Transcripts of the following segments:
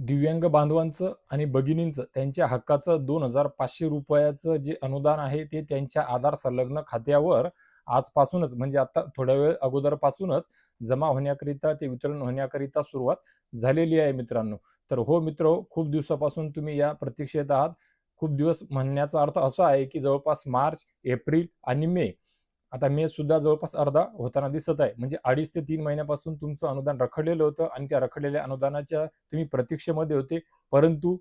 दिव्यांग बांधवांचं आणि भगिनींचं त्यांच्या हक्काचं 2,500 रुपयाचं जे अनुदान आहे ते त्यांच्या आधार संलग्न खात्यावर आजपासूनच म्हणजे आता थोड्या वेळ अगोदरपासूनच जमा होण्याकरिता ते वितरण होण्याकरिता सुरुवात झालेली आहे मित्रांनो. तर हो मित्र, खूप दिवसापासून तुम्ही या प्रतीक्षेत आहात. खूप दिवस म्हणण्याचा अर्थ असा आहे की जवळपास मार्च, एप्रिल आणि मे, आता मे सुद्धा जवळपास अर्धा होताना दिसत आहे. म्हणजे 2.5 ते 3 महिन्यापासून तुमचं अनुदान रखडलेलं होतं आणि त्या रखडलेल्या अनुदानाच्या तुम्ही प्रतीक्षेमध्ये होते. परंतु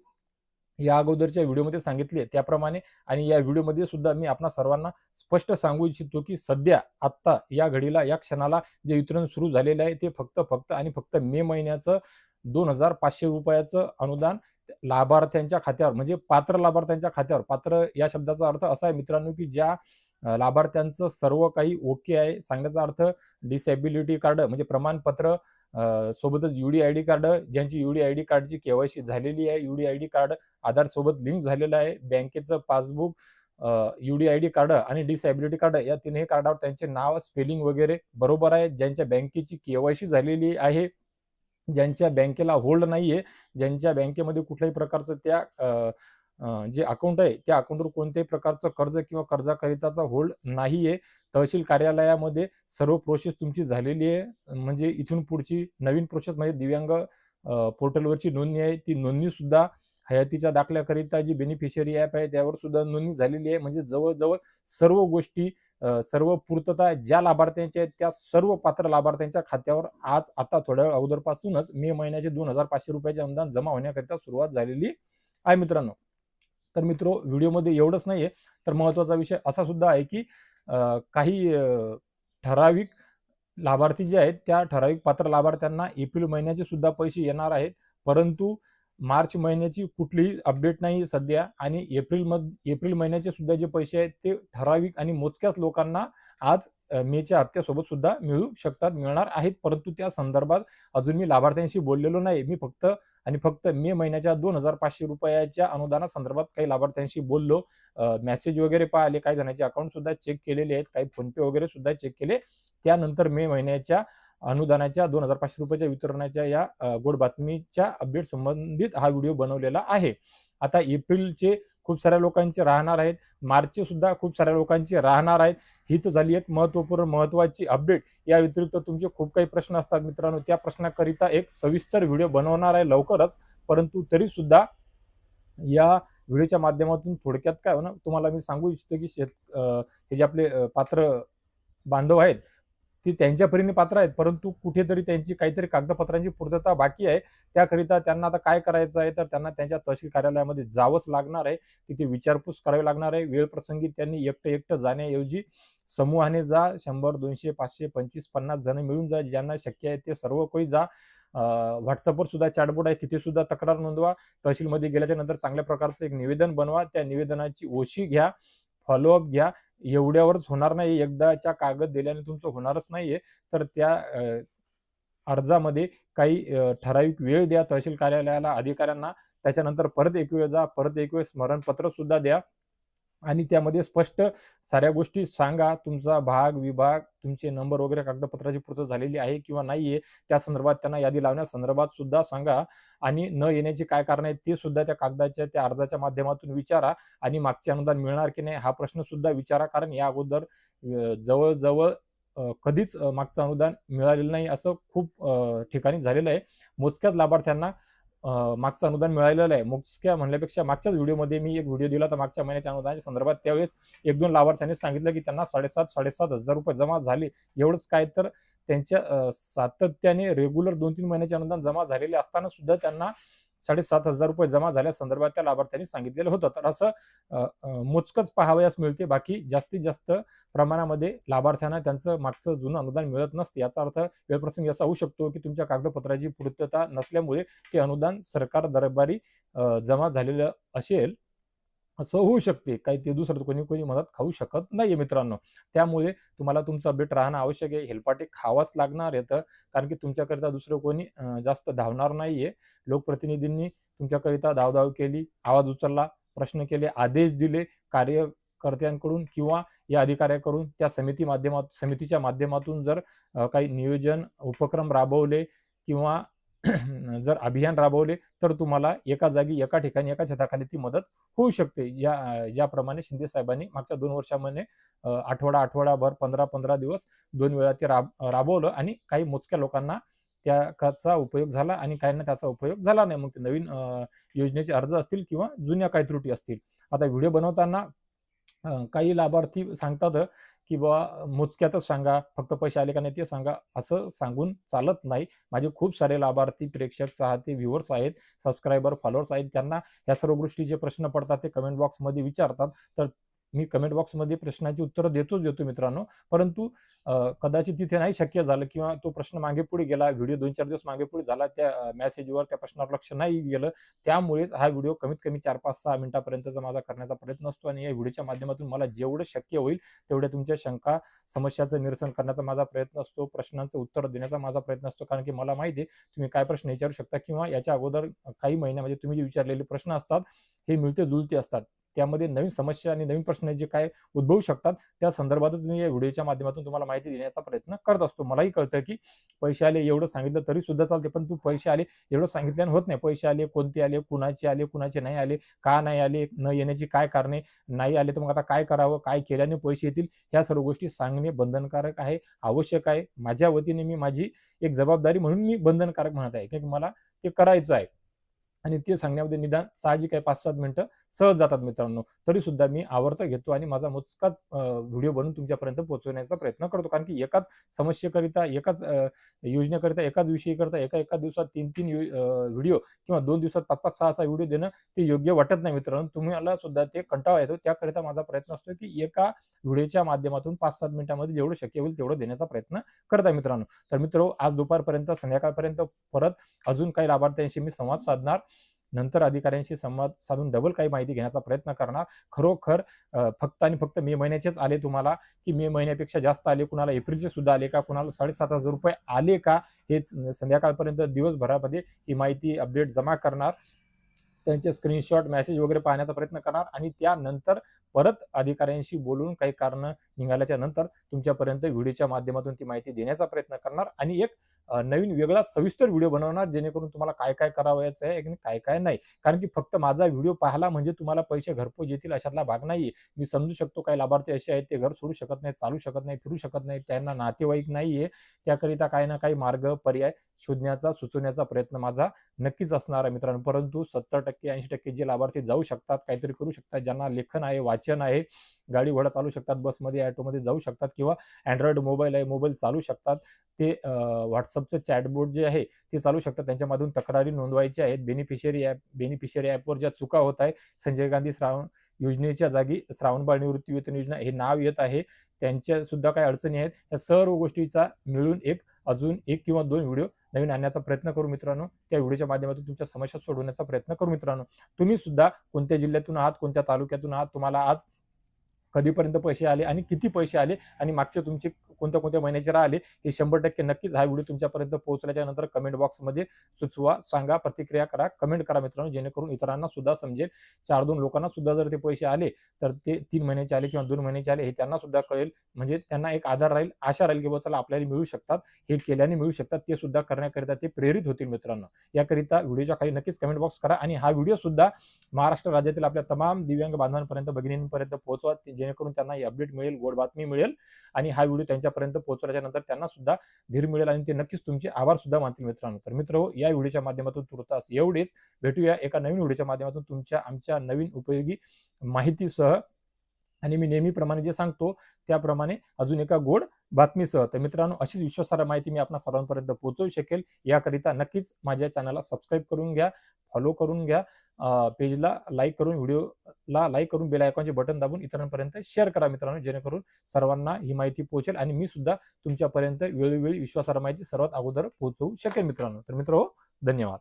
या अगोदरच्या व्हिडिओमध्ये सांगितले त्याप्रमाणे आणि या व्हिडिओमध्ये सुद्धा मी आपणा सर्वांना स्पष्ट सांगू इच्छितो की सध्या आत्ता या घडीला या क्षणाला जे वितरण सुरू झालेलं आहे ते फक्त आणि फक्त मे महिन्याचं 2,500 रुपयाचं अनुदान लाभार्थ्यांच्या खात्यावर म्हणजे पात्र लाभार्थ्यांच्या खात्यावर. पात्र या शब्दाचा अर्थ असा आहे मित्रांनो की ज्या लाभार्थ्यांचं सर्व काही ओके आहे, सांगण्याचा अर्थ डिसेबिलिटी कार्ड म्हणजे प्रमाणपत्र, सोबतच UDID कार्ड, ज्यांची UDID कार्डची केवायसी झालेली आहे, UDID कार्ड आधार सोबत लिंक झालेलं आहे, बँकेचं पासबुक, UDID कार्ड आणि डिसेबिलिटी कार्ड या तिन्ही कार्डावर त्यांचे नाव, स्पेलिंग वगैरे बरोबर आहे, ज्यांच्या बँकेची केवायसी झालेली आहे, ज्यांच्या बँकेला होल्ड नाहीये, ज्यांच्या बँकेमध्ये कुठल्याही प्रकारचं जे अकाउंट आहे त्या अकाउंटवर कोणत्याही प्रकारचं कर्ज किंवा कर्जाकरिताचा होल्ड नाहीये. तहसील कार्यालयामध्ये सर्व प्रोसेस तुमची झालेली आहे. म्हणजे इथून पुढची नवीन प्रोसेस म्हणजे दिव्यांग पोर्टलवरची नोंदणी आहे, ती नोंदणी सुद्धा हयातीच्या दाखल्याकरिता जी बेनिफिशियरी ॲप आहे त्यावर सुद्धा नोंदणी झालेली आहे. म्हणजे जवळजवळ सर्व गोष्टी, सर्व पूर्तता ज्या लाभार्थ्यांच्या आहेत त्या सर्व पात्र लाभार्थ्यांच्या खात्यावर आज आता थोड्या वेळ अगोदरपासूनच मे महिन्याचे 2,500 रुपयाचे अनुदान जमा होण्याकरिता सुरुवात झालेली आहे मित्रांनो. तर मित्रो, व्हिडिओमध्ये एवढंच नाहीये, तर महत्त्वाचा विषय असा सुद्धा आहे की काही ठराविक लाभार्थी जे आहेत त्या ठराविक पात्र लाभार्थ्यांना एप्रिल महिन्याचे सुद्धा पैसे येणार आहेत. परंतु मार्च महिन्याची कुठलीही अपडेट नाही सध्या आणि एप्रिल महिन्याचे सुद्धा जे पैसे आहेत ते ठराविक आणि मोजक्याच लोकांना आज मेच्या हप्त्यासोबत सुद्धा मिळू शकतात, मिळणार आहेत. परंतु त्या संदर्भात अजून मी लाभार्थ्यांशी बोललेलो नाही. मी फक्त आणि फक्त मे महिन्याच्या 2,500 रुपयाच्या अनुदानासंदर्भात काही लाभार्थ्यांशी बोललो. मेसेज वगैरे पाहिले, काही जणांचे अकाउंट सुद्धा चेक केलेले आहेत, काही फोनपे वगैरे सुद्धा चेक केले. त्यानंतर मे महिन्याच्या अनुदानाच्या 2,500 रुपयाच्या वितरणाच्या या गोड बातमीच्या अपडेट संबंधित हा व्हिडिओ बनवलेला आहे. आता एप्रिलचे खूप साऱ्या लोकांचे राहणार आहेत, मार्चचे सुद्धा खूप साऱ्या लोकांचे राहणार आहेत. ही तर झाली एक महत्त्वाची अपडेट. या व्यतिरिक्त तुमचे खूप काही प्रश्न असतात मित्रांनो, त्या प्रश्नाकरिता एक सविस्तर व्हिडिओ बनवणार आहे लवकरच. परंतु तरी सुद्धा या व्हिडिओच्या माध्यमातून थोडक्यात काय होणार तुम्हाला मी सांगू इच्छितो की हे जे आपले पात्र बांधव आहेत ती त्यांच्या परीने पात्र आहेत, परंतु कुठेतरी त्यांची काहीतरी कागदपत्रांची पूर्तता बाकी आहे. त्याकरिता त्यांना आता काय करायचं आहे, तर त्यांना त्यांच्या तहसील कार्यालयामध्ये जावंच लागणार आहे. तिथे विचारपूस करावी लागणार आहे. वेळ प्रसंगी त्यांनी एकटं जाण्याऐवजी समूहाने जा, 100, 200, 500, 25, 50 जण मिळून जा, ज्यांना शक्य आहे ते सर्व कोणी जा. व्हॉट्सअपवर सुद्धा चॅटबोर्ड आहे, तिथे सुद्धा तक्रार नोंदवा. तहसीलमध्ये गेल्याच्या नंतर चांगल्या प्रकारचं एक निवेदन बनवा, त्या निवेदनाची ओशी घ्या, फॉलोअप घ्या. एवढ्यावरच होणार नाही, एकदाच्या कागद दिल्याने तुमचं होणारच नाहीये. तर त्या अर्जामध्ये काही ठराविक वेळ द्या तहसील कार्यालयाला, अधिकाऱ्यांना. त्याच्यानंतर परत एक वेळ जा, परत एक वेळ स्मरणपत्र सुद्धा द्या आणि त्यामध्ये स्पष्ट साऱ्या गोष्टी सांगा. तुमचा भाग, विभाग, तुमचे नंबर वगैरे कागदपत्राची पूर्तता झालेली आहे किंवा नाहीये, त्या संदर्भात त्यांना यादी लावण्यासंदर्भात सुद्धा सांगा. आणि न येण्याची काय कारण आहेत ते सुद्धा त्या कागदाच्या, त्या अर्जाच्या माध्यमातून विचारा. आणि मागचे अनुदान मिळणार की नाही हा प्रश्न सुद्धा विचारा, कारण या अगोदर जवळजवळ कधीच मागचं अनुदान मिळालेलं नाही, असं खूप ठिकाणी झालेलं आहे. मोजक्याच लाभार्थ्यांना मागचं अनुदान मिळालेलं आहे. मोजक्या म्हणल्यापेक्षा मागच्याच व्हिडिओमध्ये मी एक व्हिडिओ दिला होता मागच्या महिन्याच्या अनुदानाच्या संदर्भात. त्यावेळेस 1-2 लाभार्थ्यांनी सांगितलं की त्यांना 7,500 रुपये जमा झाले. एवढंच काय, तर त्यांच्या सातत्याने रेग्युलर 2-3 महिन्याचे अनुदान जमा झालेले असताना सुद्धा त्यांना 7,500 रुपये जमा झाल्या संदर्भात त्या लाभार्थ्यांनी सांगितलेलं होतं. तर असं मोजकंच पाहावयास मिळते, बाकी जास्तीत जास्त प्रमाणामध्ये लाभार्थ्यांना त्यांचं मागचं जुनं अनुदान मिळत नसते. याचा अर्थ वेळप्रसंगी असा होऊ शकतो की तुमच्या कागदपत्राची पूर्तता नसल्यामुळे ते अनुदान सरकार दरबारी जमा झालेलं असेल, असं होऊ शकते. काही ते दुसरं कोणी मदत खाऊ शकत नाहीये मित्रांनो. त्यामुळे तुम्हाला तुमचं अपडेट राहणं आवश्यक आहे. हेलपाटे खावाच लागणार येतं, कारण की तुमच्याकरिता दुसरं कोणी जास्त धावणार नाहीये. लोकप्रतिनिधींनी तुमच्याकरिता धावधाव केली, आवाज उचलला, प्रश्न केले, आदेश दिले कार्यकर्त्यांकडून किंवा या अधिकाऱ्याकडून. त्या समितीच्या माध्यमातून जर काही नियोजन उपक्रम राबवले किंवा जर अभियान राबवले तर तुम्हाला एका जागी, एका ठिकाणी, एका छताखाली ती मदत होऊ शकते. ज्याप्रमाणे शिंदे साहेबांनी मागच्या 2 वर्षामध्ये आठवडाभर, 15-15 दिवस 2 वेळा ते राबवलं आणि काही मोजक्या लोकांना त्याचा उपयोग झाला आणि काहींना त्याचा उपयोग झाला नाही. मग ते नवीन योजनेचे अर्ज असतील किंवा जुन्या काही त्रुटी असतील. आता व्हिडिओ बनवताना काही लाभार्थी सांगतात की बाबा मोजक्यातच सांगा, फक्त पैसे आले का नाही ते सांगा. असं सांगून चालत नाही. माझे खूप सारे लाभार्थी, प्रेक्षक, चाहते, व्ह्युअर्स आहेत, सबस्क्रायबर, फॉलोअर्स आहेत. त्यांना ह्या सर्व गोष्टीचे प्रश्न पडतात, ते कमेंट बॉक्समध्ये विचारतात. तर मी कमेंट बॉक्समध्ये प्रश्नाची उत्तरं देतो मित्रांनो. परंतु कदाचित तिथे नाही शक्य झालं किंवा तो प्रश्न मागे पुढे गेला, व्हिडिओ 2-4 दिवस मागे पुढे झाला, त्या मेसेजवर, त्या प्रश्नावर लक्ष नाही गेलं. त्यामुळेच हा व्हिडिओ कमीत कमी 4-5-6 मिनिटापर्यंतचा माझा करण्याचा प्रयत्न असतो आणि या व्हिडिओच्या माध्यमातून मला जेवढं शक्य होईल तेवढ्या तुमच्या शंका, समस्याचं निरसन करण्याचा माझा प्रयत्न असतो, प्रश्नांचं उत्तर देण्याचा माझा प्रयत्न असतो. कारण की मला माहिती आहे तुम्ही काय प्रश्न विचारू शकता किंवा याच्या अगोदर काही महिन्यामध्ये तुम्ही जे विचारलेले प्रश्न असतात हे मिळते जुळते असतात. त्यामध्ये नवीन समस्या आणि नवीन प्रश्न जे काय उद्भवू शकतात त्या संदर्भातच मी या व्हिडिओच्या माध्यमातून तुम्हाला माहिती देण्याचा प्रयत्न करत असतो. मलाही कळतं की पैसे आले एवढं सांगितलं तरी सुद्धा चालते, पण तू पैसे आले एवढं सांगितल्याने होत नाही. पैसे आले, कोणते आले, कुणाचे नाही आले, का नाही आले, न येण्याची काय कारणे, नाही आले तर मग आता काय करावं, काय केल्याने पैसे येतील, ह्या सर्व गोष्टी सांगणे बंधनकारक आहे, आवश्यक आहे. माझ्या वतीने मी माझी एक जबाबदारी म्हणून मी बंधनकारक म्हणत आहे की मला ते करायचं आहे आणि ते सांगण्यामध्ये निदान साहजिक आहे 5-7 मिनिटं सहज जातात मित्रांनो. तरी सुद्धा मी आवर्त घेतो आणि माझा मोजकाच व्हिडिओ बनवून तुमच्यापर्यंत पोहोचवण्याचा प्रयत्न करतो. कारण की एकाच समस्येकरिता, एकाच योजनेकरिता, एकाच विषयीकरिता एका दिवसात 3-3 व्हिडिओ किंवा 2 दिवसात 5-5, 6-6 व्हिडिओ देणं ते योग्य वाटत नाही मित्रांनो. तुम्हाला सुद्धा ते कंटाळा येतो. त्याकरिता माझा प्रयत्न असतो की एका व्हिडिओच्या माध्यमातून 5-7 मिनिटांमध्ये जेवढं शक्य होईल तेवढं देण्याचा प्रयत्न करत आहे मित्रांनो. तर मित्र, आज दुपारपर्यंत, संध्याकाळपर्यंत परत अजून काही लाभार्थ्यांशी मी संवाद साधणार. नंतर अधिकाऱ्यांशी संवाद साधून डबल काही माहिती घेण्याचा प्रयत्न करणार. खरोखर फक्त आणि फक्त मे महिन्याचेच आले तुम्हाला की मे महिन्यापेक्षा जास्त आले, कुणाला एप्रिलचे सुद्धा आले का, कुणाला 7,500 रुपये आले का, हेच संध्याकाळपर्यंत दिवसभरामध्ये ही माहिती अपडेट जमा करणार. त्यांचे स्क्रीनशॉट, मेसेज वगैरे पाहण्याचा प्रयत्न करणार आणि त्यानंतर परत अधिकाऱ्यांशी बोलून काही कारण निघाल्याच्या नंतर तुमच्यापर्यंत व्हिडिओच्या माध्यमातून ती माहिती देण्याचा प्रयत्न करणार आणि एक नवीन वेगळा सविस्तर व्हिडिओ बनवणार, जेणेकरून तुम्हाला काय काय करावायचं आहे आणि काय काय नाही. कारण की फक्त माझा व्हिडिओ पाहिला म्हणजे तुम्हाला पैसे घरपोच येतील अशातला भाग नाहीये. मी समजू शकतो काही लाभार्थी असे आहेत ते घर सोडू शकत नाही, चालू शकत नाही, फिरू शकत नाही, त्यांना नातेवाईक नाहीये. त्याकरिता काही ना काही मार्ग, पर्याय शोधण्याचा, सुचवण्याचा प्रयत्न माझा नक्कीच असणार आहे मित्रांनो. परंतु 70%, 80% जे लाभार्थी जाऊ शकतात, काहीतरी करू शकतात, ज्यांना लेखन आहे, वाचन आहे, गाडी घोडा चालू शकतात, बसमध्ये, ऑटोमध्ये जाऊ शकतात किंवा अँड्रॉइड मोबाईल आहे, मोबाईल चालू शकतात, ते व्हॉट्सअपचं चॅटबोट जे आहे ते चालू शकतात. त्यांच्यामधून तक्रारी नोंदवायच्या आहेत. बेनिफिशियरी ॲपवर ज्या चुका होत आहे, संजय गांधी श्रावण योजनेच्या जागी श्रावणबाळ निवृत्ती वेतन योजना हे नाव येत आहे, त्यांच्या सुद्धा काही अडचणी आहेत. या सर्व गोष्टीचा मिळून अजून 1 किंवा 2 व्हिडिओ नवीन आणण्याचा प्रयत्न करू मित्रांनो. त्या व्हिडिओच्या माध्यमातून तुमच्या समस्या सोडवण्याचा प्रयत्न करू मित्रांनो. तुम्ही सुद्धा कोणत्या जिल्ह्यातून आहात, कोणत्या तालुक्यातून आहात, तुम्हाला आज कधीपर्यंत पैसे आले आणि किती पैसे आले आणि मागचे तुमचे कोणत्या महिन्याचे राहिले हे 100% नक्कीच हा व्हिडिओ तुमच्यापर्यंत पोहोचल्याच्या नंतर कमेंट बॉक्समध्ये सुचवा, सांगा, प्रतिक्रिया करा, कमेंट करा मित्रांनो, जेणेकरून इतरांना सुद्धा समजेल. 4-2 लोकांना सुद्धा जर ते पैसे आले तर ते 3 महिन्याचे आले किंवा 2 महिन्याचे आले हे त्यांना सुद्धा कळेल. म्हणजे त्यांना एक आधार राहील, आशा राहील की चला आपल्याला मिळू शकतात, हे केल्याने मिळू शकतात, ते सुद्धा करण्याकरिता ते प्रेरित होतील मित्रांनो. याकरिता व्हिडिओच्या खाली नक्कीच कमेंट बॉक्स करा आणि हा व्हिडिओ सुद्धा महाराष्ट्र राज्यातील आपल्या तमाम दिव्यांग बांधवांपर्यंत, भगिनींपर्यंत पोहोचवा, जेणेकरून त्यांना ही अपडेट मिळेल, गोड बातमी मिळेल आणि हा व्हिडिओ त्यांच्यापर्यंत पोहोचवल्याच्या नंतर त्यांना सुद्धा धीर मिळेल आणि ते नक्कीच तुमचे आभार सुद्धा मानतील मित्रांनो. तर मित्रहो, या व्हिडिओच्या माध्यमातून तुर्तास एवढेच. भेटूया एका नवीन व्हिडिओच्या माध्यमातून आमच्या नवीन उपयोगी माहितीसह आणि मी नेहमीप्रमाणे जे सांगतो त्याप्रमाणे अजून एका गोड बातमीसह. तर मित्रांनो, अशीच विश्वासार्ह माहिती मी आपल्या सर्वांपर्यंत पोहोचवू शकेल याकरिता नक्कीच माझ्या चॅनलला सबस्क्राईब करून घ्या, फॉलो करून घ्या, पेजला लाईक करून, व्हिडिओला लाईक करून बेल आयकॉनचे बटन दाबून इतरांपर्यंत शेअर करा मित्रांनो, जेणेकरून सर्वांना ही माहिती पोहोचेल आणि मी सुद्धा तुमच्यापर्यंत वेळोवेळी विश्वासार्ह माहिती सर्वात अगोदर पोहोचवू शकेल मित्रांनो. तर मित्र, धन्यवाद.